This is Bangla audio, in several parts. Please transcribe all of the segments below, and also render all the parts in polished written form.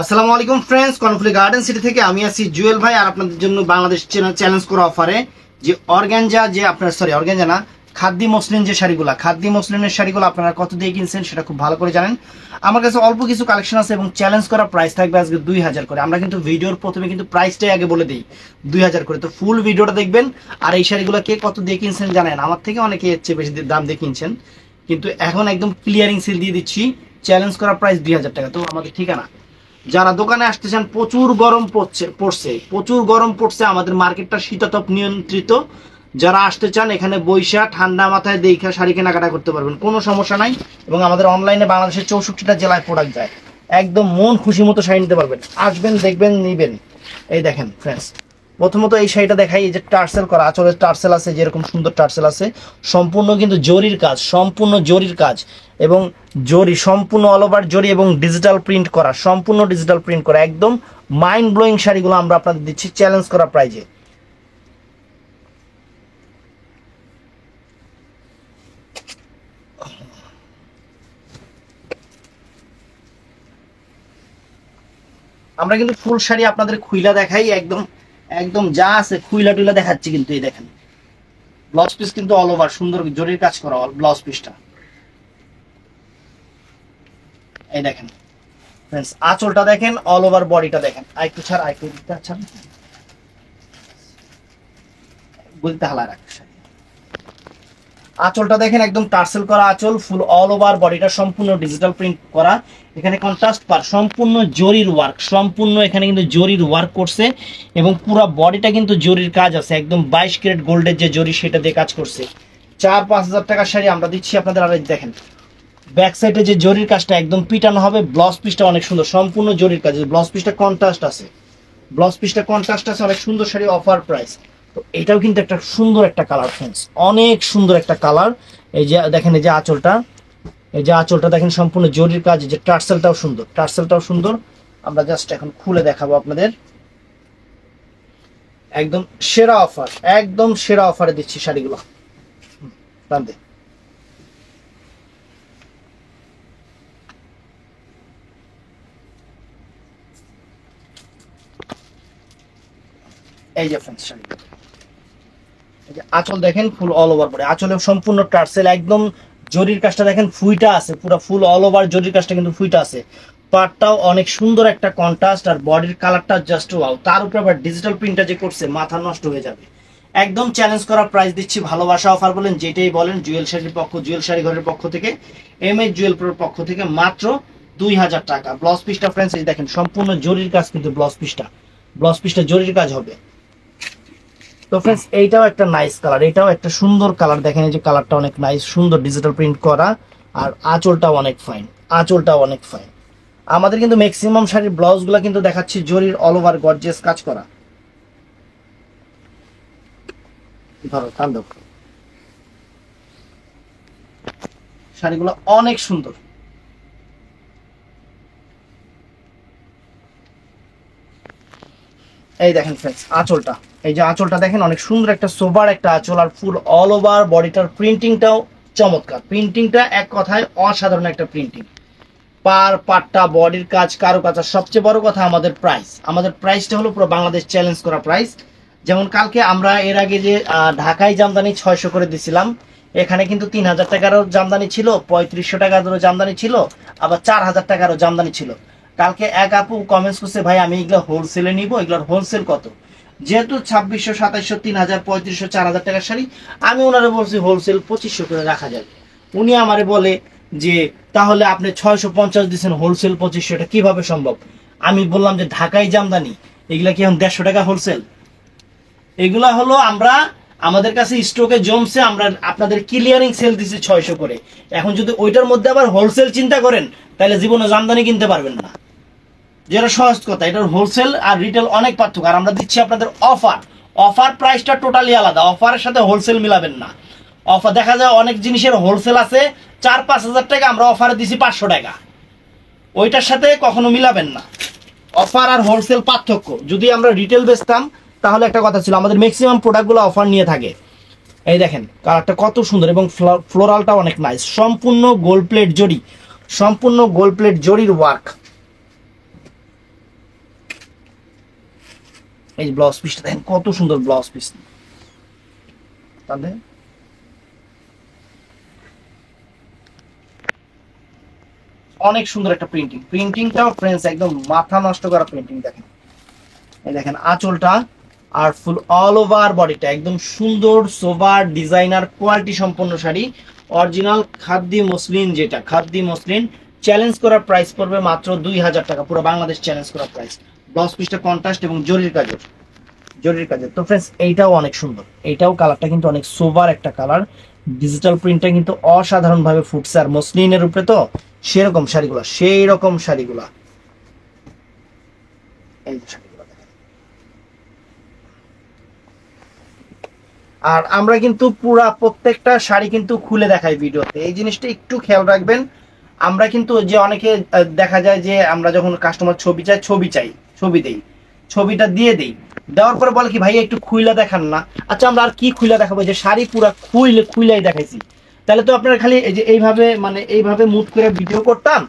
আসসালামু আলাইকুম ফ্রেন্ডস, কর্ণফুলি গার্ডেন সিটি থেকে আমি আছি জুয়েল ভাই। আর আপনাদের জন্য বাংলাদেশ চ্যালেঞ্জ করা অফারে যে অর্গানজা, যে আপনার অর্গানজা না, খাদ্য মসলিন যে শাড়িগুলো, খাদ্য মসলিনের শাড়িগুলো আপনারা কত দিয়ে কিনছেন সেটা খুব ভালো করে জানেন। আমার কাছে অল্প কিছু কালেকশন আছে এবং চ্যালেঞ্জ করা প্রাইস থাকবে আজকে 2000 করে। আমরা কিন্তু ভিডিওর প্রথমে কিন্তু প্রাইসটাই আগে বলে দিই 2000 করে, তো ফুল ভিডিওটা দেখবেন। আর এই শাড়িগুলো কে কত দিয়ে কিনছেন জানেন, আমার থেকে অনেকে এর চেয়ে বেশি দাম দিয়ে কিনছেন, কিন্তু এখন একদম ক্লিয়ারিং সেল দিয়ে দিচ্ছি। চ্যালেঞ্জ করা প্রাইস 2000 টাকা। তো আমাদের ঠিকানা, যারা দোকানে আসতে চান, প্রচুর গরম প্রচুর গরম পড়ছে, আমাদের মার্কেটটা শীতাতপ নিয়ন্ত্রিত। যারা আসতে চান এখানে বৈশা ঠান্ডা মাথায় দেখা শাড়ি কেনাকাটা করতে পারবেন, কোনো সমস্যা নাই। এবং আমাদের অনলাইনে বাংলাদেশের 64টা জেলায় প্রোডাক্ট যায়, একদম মন খুশি মতো শাড়ি নিতে পারবেন। আসবেন, দেখবেন, নিবেন। এই দেখেন ফ্রেন্ডস, প্রথমত এই শাড়িটা দেখাই। এই যে টার্সেল করা, আঁচলের টার্সেল আছে, যেরকম সুন্দর টার্সেল আছে, সম্পূর্ণ কিন্তু জরির কাজ, সম্পূর্ণ জরির কাজ এবং জরি সম্পূর্ণ অল ওভার জরি এবং ডিজিটাল প্রিন্ট করা, সম্পূর্ণ ডিজিটাল প্রিন্ট করা, একদম মাইন্ড ব্লোয়িং শাড়িগুলো আমরা আপনাদের দিচ্ছি চ্যালেঞ্জ করা প্রাইজে। আমরা কিন্তু ফুল শাড়ি আপনাদের খুইলা দেখাই, একদম একদম যা আছে খুইলা টুইলা দেখাচ্ছি। কিন্তু এই দেখেন ব্লাউজ পিস কিন্তু অল ওভার সুন্দর জরির কাজ করা ব্লাউজ পিসটা। এই দেখেন ফ্রেন্ডস, আঁচলটা দেখেন, অল ওভার বডিটা দেখেন। আইকু ছাড়, আইকু দিতে আচ্ছা বলতে হালা রাখ। আঁচলটা দেখেন, একদম টার্সেল করা আঁচল, ফুল অল ওভার বডিটা সম্পূর্ণ ডিজিটাল প্রিন্ট করা। এখানে কন্ট্রাস্ট পার, সম্পূর্ণ জরির ওয়ার্ক, সম্পূর্ণ এখানে কিন্তু জরির ওয়ার্ক করছে এবং পুরো বডিটা কিন্তু জরির কাজ আছে, একদম 22 ক্যারেট গোল্ডের যে জরি সেটা দিয়ে কাজ করছে। 4-5 হাজার টাকার শাড়ি আমরা দিচ্ছি আপনাদের। আর দেখেন ব্যাক সাইডে যে জরির কাজটা একদম পিটানো হবে, ব্লাউজ পিসটা অনেক সুন্দর, সম্পূর্ণ জরির কাজ, ব্লাউজ পিসটা কন্ট্রাস্ট আছে, অনেক সুন্দর শাড়ি, অফার প্রাইস। তো এটাও কিন্তু একটা সুন্দর একটা কালার ফ্রেন্ডস, অনেক সুন্দর একটা কালার। এই যে দেখেন, এই যে আঁচলটা, দেখেন সম্পূর্ণ জরির কাজ, যে টার্সেলটাও সুন্দর। আমরা জাস্ট এখন খুলে দেখাবো আপনাদের। একদম সেরা অফার, একদম সেরা অফারে দিচ্ছি শাড়িগুলো। বান্দে এই যে ফ্রেন্ডস শাড়ি, আঁচল দেখেন ফুল অল ওভার পরে, আঁচলে সম্পূর্ণ টার্সেল, একদম জরির কাজটা দেখেন ফুইটা আছে, পুরো ফুল অল ওভার জরির কাজটা কিন্তু ফুইটা আছে। পাটটাও অনেক সুন্দর একটা কন্ট্রাস্ট, আর বডির কালারটা জাস্ট ওয়াও। তার উপরে আবার ডিজিটাল প্রিন্টটা যে করছে, মাথা নষ্ট হয়ে যাবে। একদম চ্যালেঞ্জ করা প্রাইস দিচ্ছি, ভালোবাসা অফার বলেন যেটাই বলেন, জুয়েল শাড়ি ঘরের পক্ষ থেকে, এমএস জুয়েল প্রোর পক্ষ থেকে মাত্র 2000 টাকা। ব্লাউজ পিসটা ফ্রেন্ডস এই দেখেন, সম্পূর্ণ জরির কাজ, কিন্তু ব্লাউজ পিসটা জরির কাজ হবে। তো ফ্রেন্ডস এইটাও একটা নাইস কালার, এটাও একটা সুন্দর কালার। দেখেন এই যে কালারটা অনেক নাইস, সুন্দর ডিজিটাল প্রিন্ট করা, আর আঁচলটাও অনেক ফাইন। আমাদের কিন্তু ম্যাক্সিমাম শাড়ির ব্লাউজগুলো কিন্তু দেখাচ্ছি জরির অল ওভার গর্জিয়াস কাজ করা। ধরো কান্দ, শাড়িগুলো অনেক সুন্দর। এই দেখেন ফ্রেন্ডস আঁচলটা, এই যে আঁচলটা দেখেন, অনেক সুন্দর একটা সোবার একটা আঁচল, আর ফুল অল ওভার বডিটার প্রিন্টিংটাও চমৎকার। প্রিন্টিংটা এক কথায় অসাধারণ একটা প্রিন্টিং, পাটটা বডির কাজ, কারো কাজ। সবচেয়ে বড় কথা আমাদের প্রাইসটা হলো পুরো বাংলাদেশ চ্যালেঞ্জ করা প্রাইস। যেমন কালকে আমরা এর আগে যে ঢাকায় জামদানি 600 করে দিছিলাম, এখানে কিন্তু 3000 টাকারও জামদানি ছিল, 3500 টাকারও জামদানি ছিল, আবার 4000 টাকারও জামদানি ছিল। কালকে এক আপু কমেন্টস করছে, ভাই আমি এগুলো হোলসেলে নিব, এগুলোর হোলসেল কত? যেহেতু 2600, 2700, 3000, 3500, 4000 টাকার শাড়ি, আমি ওনারে বলছি হোলসেল 2500 করে রাখা যাবে। উনি আমারে বলে যে তাহলে আপনি 650 দিচ্ছেন, হোলসেল 2500, এটা কিভাবে সম্ভব? আমি বললাম যে ঢাকায় জামদানি, এগুলা কি এখন 150 টাকা হোলসেল? এগুলা হলো আমরা আমাদের কাছে স্টকে জমছে, আমরা আপনাদের ক্লিয়ারিং সেল দিচ্ছি 600 করে। এখন যদি ওইটার মধ্যে আবার হোলসেল চিন্তা করেন, তাহলে জীবনে জামদানি কিনতে পারবেন না, যেটা সহজ কথা। এটার হোলসেল আর রিটেল অনেক পার্থক্য। আর আমরা দিচ্ছি আপনাদের অফার প্রাইসটা টোটালি আলাদা, অফারের সাথে হোলসেল মিলাবেন না। অফার দেখা যায় অনেক জিনিসের হোলসেল আছে 4-5 হাজার টাকা, আমরা অফারে দিছি 500 টাকা, ওইটার সাথে কখনো মিলাবেন না। অফার আর হোলসেল পার্থক্য। যদি আমরা রিটেল বেচতাম তাহলে একটা কথা ছিল, আমাদের ম্যাক্সিমাম প্রোডাক্টগুলো অফার নিয়ে থাকে। এই দেখেন কালারটা কত সুন্দর, এবং ফ্লোরালটা অনেক নাইস, সম্পূর্ণ গোল্ড প্লেট জরির ওয়ার্ক। এই ব্লাউজ পিসটা দেখেন কত সুন্দর ব্লাউজ পিস, তাহলে অনেক সুন্দর একটা প্রিন্টিংটাও ফ্রেন্ডস একদম মাথা নষ্ট করা প্রিন্টিং। দেখেন এই দেখেন আঁচলটা আর ফুল অল ওভার বডিটা একদম সুন্দর সোবার ডিজাইনার কোয়ালিটি সম্পন্ন শাড়ি, অরিজিনাল খাদ্দি মসলিন, যেটা খাদ্দি মসলিন। চ্যালেঞ্জ করা প্রাইস পড়বে মাত্র 2000 টাকা, পুরো বাংলাদেশ চ্যালেঞ্জ করা প্রাইস। ব্লাউজ পিসটা কন্ট্রাস্ট এবং জরির কাজের। তো ফ্রেন্ডস এইটাও অনেক সুন্দর, এইটাও কালারটা কিন্তু অনেক সোবার একটা কালার। ডিজিটাল প্রিন্টটা কিন্তু অসাধারণ ভাবে ফুটছে, আর মসলিনের উপরে তো সেরকম শাড়িগুলা, সেই রকম শাড়িগুলা। এই শাড়িগুলা দেখেন। আর আমরা কিন্তু পুরা প্রত্যেকটা শাড়ি কিন্তু খুলে দেখাই ভিডিওতে, এই জিনিসটা একটু খেয়াল রাখবেন। আমরা কিন্তু যে অনেকে দেখা যায় যে আমরা যখন কাস্টমার ছবি চাই ছবি দেই, ছবিটা দিয়ে দেই, দেওয়ার পরে বলে কি ভাই একটু খুইলা দেখান না। আচ্ছা আমরা আর কি খুইলা দেখাবো, যে শাড়ি পুরা খুইলাই দেখাইছি, তাহলে তো আপনারা খালি এই যে এইভাবে মানে এইভাবে মুভ করে ভিডিও করতাম,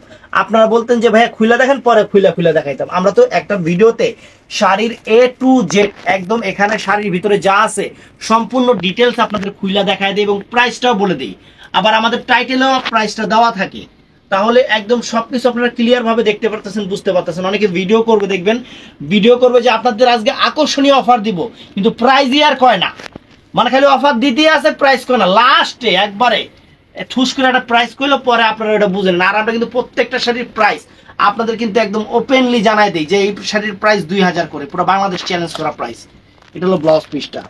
আপনারা বলতেন যে ভাইয়া খুইলা দেখেন, পরে খুইলা দেখাইতাম। আমরা তো একটা ভিডিওতে শাড়ির A to Z একদম এখানে শাড়ির ভিতরে যা আছে সম্পূর্ণ ডিটেলস আপনাদের খুইলা দেখায় দেই এবং প্রাইসটাও বলে দিই। আবার আমাদের টাইটেলেও প্রাইসটা দেওয়া থাকে, তাহলে একদম সবকিছু আপনারা ক্লিয়ার ভাবে দেখতে পারতেছেন, বুঝতে পারতেছেন। অনেকে ভিডিও করবে, দেখবেন ভিডিও করবে যে আপনাদের আজকে আকর্ষণীয় অফার দিব, কিন্তু প্রাইজই আর কয় না, মানে খালি অফার দিতে আছে, প্রাইস কয় না। লাস্টে একবারে ঠুস করে একটা প্রাইস কইলো, পরে আপনারা এটা বুঝেন না। আর আমরা কিন্তু প্রত্যেকটা শাড়ির প্রাইস আপনাদের কিন্তু একদম ওপেনলি জানাই দিই যে এই শাড়ির প্রাইস 2000 করে, পুরো বাংলাদেশ চ্যালেঞ্জ করা প্রাইস। এটা হলো ব্লাউজ পিসটা।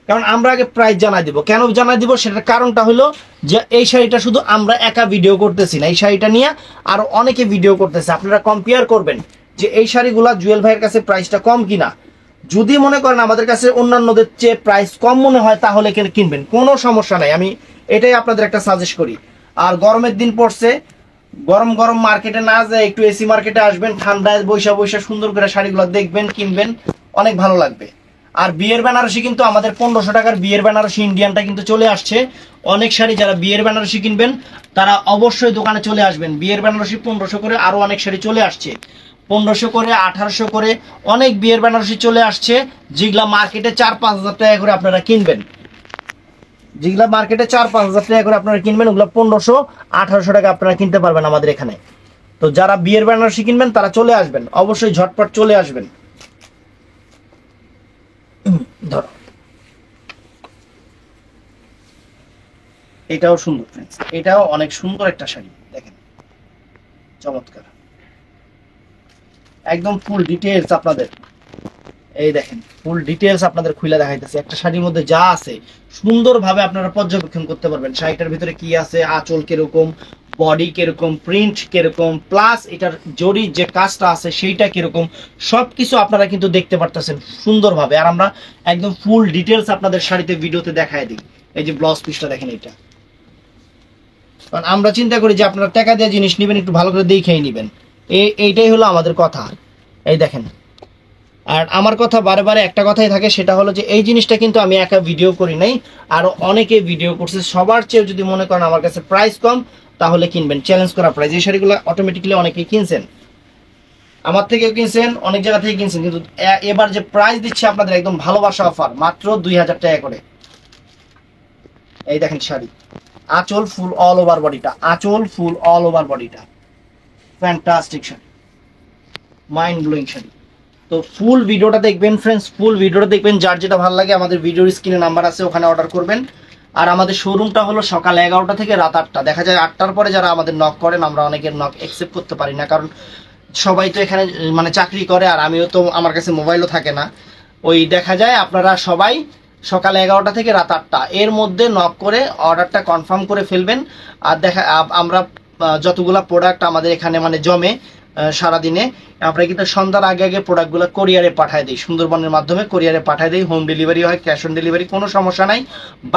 কারণ আমরা আগে প্রাইস জানাই দিব, কেন জানাই দিব সেটার কারণটা হলো যে এই শাড়িটা শুধু আমরা একা ভিডিও করতেছি না, এই শাড়িটা নিয়ে আরো অনেকে ভিডিও করতেছে। আপনারা কম্পেয়ার করবেন যে এই শাড়িগুলা জুয়েল ভাইয়ের কাছে প্রাইসটা কম কিনা। যদি মনে করেন আমাদের কাছে অন্যান্যদের চেয়ে প্রাইস কম মনে হয়, তাহলে কিনবেন, কোনো সমস্যা নাই। আমি এটাই আপনাদের একটা সাজেস্ট করি। আর গরমের দিন পড়ছে, গরম মার্কেটে না যায় একটু এসি মার্কেটে আসবেন, ঠান্ডায় বৈশা সুন্দর করে শাড়িগুলো দেখবেন, কিনবেন, অনেক ভালো লাগবে। আর বিয়ের বেনারসি কিন্তু আমাদের 1500 টাকার বিয়ের বেনারসি ইন্ডিয়ানটা কিন্তু চলে আসছে। অনেক শাড়ি যারা বিয়ের বেনারসি কিনবেন তারা অবশ্যই দোকানে চলে আসবেন। বিয়ের বেনারসি 1500 করে, আরো অনেক শাড়ি চলে আসছে 1500 করে, 1800 করে, অনেক বিয়ের বেনারসি চলে আসছে, যেগুলা মার্কেটে 4-5 হাজার টাকা করে আপনারা কিনবেন। যেগুলা মার্কেটে 4-5 হাজার টাকা করে আপনারা কিনবেন, ওগুলা 1500-1800 টাকা আপনারা কিনতে পারবেন আমাদের এখানে। তো যারা বিয়ের বেনারসি কিনবেন তারা চলে আসবেন, অবশ্যই ঝটপট চলে আসবেন। ধরো এটাও সুন্দর ফ্রেন্ডস, এটাও অনেক সুন্দর একটা শাড়ি, দেখেন চমৎকার, একদম ফুল ডিটেইলস আপনাদের। এই দেখেন ফুল ডিটেইলস আপনাদের খুলে দেখাইতেছি, একটা শাড়ির মধ্যে যা আছে সুন্দরভাবে আপনারা পর্যবেক্ষণ করতে পারবেন। শাড়িটার ভিতরে কি আছে, আঁচল কিরকম, বডি কিরকম, প্রিন্ট কিরকম, প্লাস এটার জরির যে কাজটা আছে সেইটা কিরকম, সবকিছু আপনারা কিন্তু দেখতে পারতেছেন সুন্দরভাবে। আর আমরা একদম ফুল ডিটেইলস আপনাদের শাড়িতে ভিডিওতে দেখায় দিই। এই যে ব্লাউজ পিসটা দেখেন, এইটা কারণ আমরা চিন্তা করি যে আপনারা টাকা দিয়ে জিনিস নেবেন, একটু ভালো করে দেখেই নেবেন, এইটাই হলো আমাদের কথা। এই দেখেন, আর আমার কথা বারে একটা কথাই থাকে, সেটা হলো যে এই জিনিসটা কিন্তু আমি একা ভিডিও করি নাই, আরো অনেকে ভিডিও করছে। সবার চেয়ে যদি মনে করেন আমার কাছে প্রাইস কম, তাহলে কিনবেন চ্যালেঞ্জ করা প্রাইস। এই শাড়িগুলো অটোমেটিক্যালি অনেকেই কিনছেন, আমার থেকেও কিনছেন, অনেক জায়গা থেকে কিনছেন, কিন্তু এবার যে প্রাইস দিচ্ছে আপনাদের একদম ভালোবাসা অফার, মাত্র 2000 টাকা করে। এই দেখেন শাড়ি, আঁচল ফুল অল ওভার বডিটা, আঁচল ফুল অল ওভার বডিটা, fantastic sari, mind blowing sari. তো ফুল ভিডিওটা দেখবেন ফ্রেন্ডস, ফুল ভিডিওটা দেখবেন, যার যেটা ভালো লাগে আমাদের ভিডিওর স্ক্রিনে নাম্বার আছে, ওখানে অর্ডার করবেন। আর আমাদের শোরুমটা হলো সকাল 11টা থেকে রাত 8টা। দেখা যায় 8টার পরে যারা আমাদের নক করেন, আমরা অনেকের নক অ্যাকসেপ্ট করতে পারি না, কারণ সবাই তো এখানে মানে চাকরি করে, আর আমিও তো, আমার কাছে মোবাইলও থাকে না। ওই দেখা যায় আপনারা সবাই সকাল 11টা থেকে রাত 8টা এর মধ্যে নক করে অর্ডারটা কনফার্ম করে ফেলবেন। আর আমরা যতগুলা প্রোডাক্ট আমাদের এখানে মানে জমে সারাদিনে, আমরা কিন্তু সন্ধ্যার আগে প্রোডাক্টগুলো কোরিয়ারে পাঠায় দিই, সুন্দরবনের মাধ্যমে কোরিয়ারে পাঠায় দিই। হোম ডেলিভারি হয়, ক্যাশ অন ডেলিভারি, কোনো সমস্যা নাই।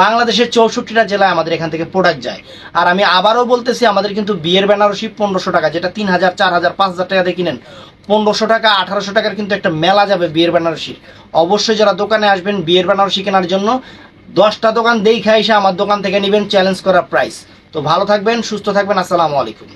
বাংলাদেশের 64টা জেলায় আমাদের এখান থেকে প্রোডাক্ট যায়। আর আমি আবারও বলতেছি, আমাদের কিন্তু বিয়ের বেনারসি 1500 টাকা, যেটা 3000, 4000, 5000 টাকা দিয়ে কিনেন, 1500 টাকা 1800 টাকার কিন্তু একটা মেলা যাবে বিয়ের বেনারসি। অবশ্যই যারা দোকানে আসবেন বিয়ের বেনারসি কেনার জন্য, 10টা দোকান দেখে এসে আমার দোকান থেকে নেবেন, চ্যালেঞ্জ করা প্রাইস। তো ভালো থাকবেন, সুস্থ থাকবেন, আসসালামু আলাইকুম।